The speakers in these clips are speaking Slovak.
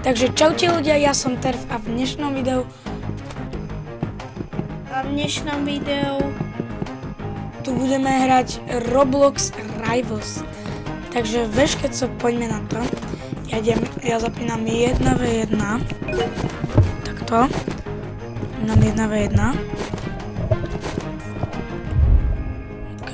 Takže čaute ľudia, ja som Terf a v dnešnom videu tu budeme hrať Roblox Rivals. Takže veš, keď sa poďme na to. Ja zapínam 1v1. Takto. Mám 1v1. OK.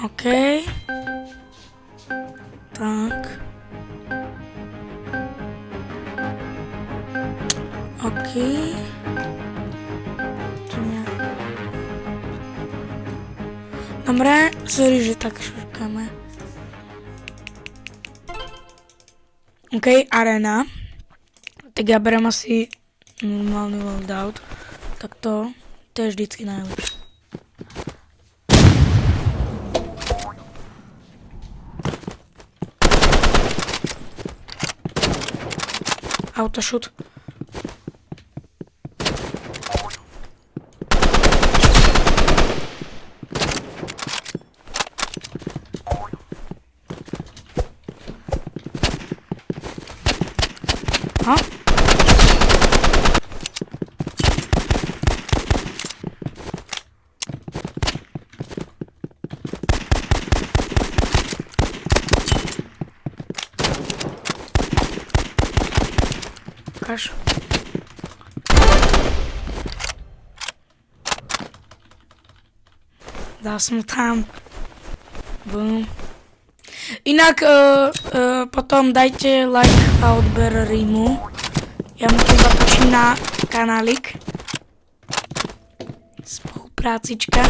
OK. Tak. OK. Dobre, sorry, že tak šurkáme. OK, arena. Tak ja berem asi normálny loadout. Tak to je vždycky najlepšie. Autošut. Ha? Ukáž. Dal som tam. Boom. Inak potom dajte like a odber Rimu. Ja mu to zatočím na kanálik. Spoluprácička.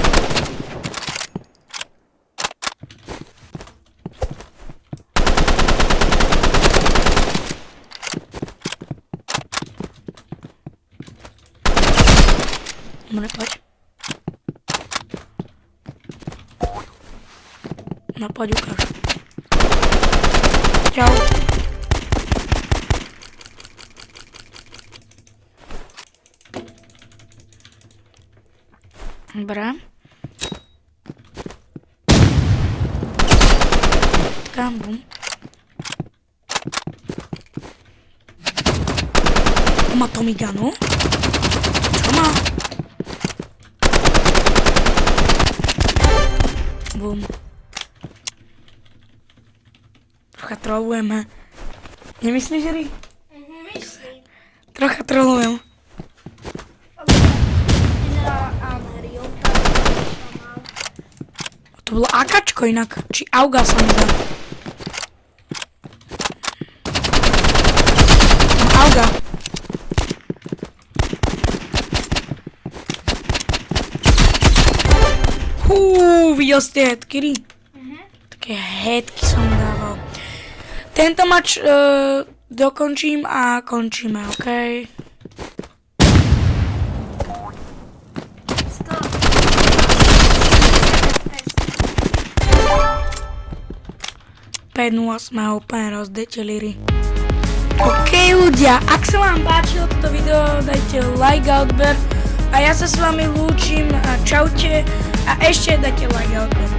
Dobre, poď. No poď, ukáž. Čau. Dobre. Tam, bum. Má Tomiganu? Čo má? Bum. Trocha trolujeme. Nemyslíš, Ri? Myslím. Trocha trolujem. To bolo AKčko inak. Či Auga som vzal. Auga. Videl ste headky, Ri? Také headky som dával. Tento mač dokončím a končíme, OK? Sme ho úplne rozdeteli, Ri. OK ľudia, ak sa vám páčilo toto video, dajte like a odber. A ja sa s vami lúčim a čaute. A ešte dajte like a odber.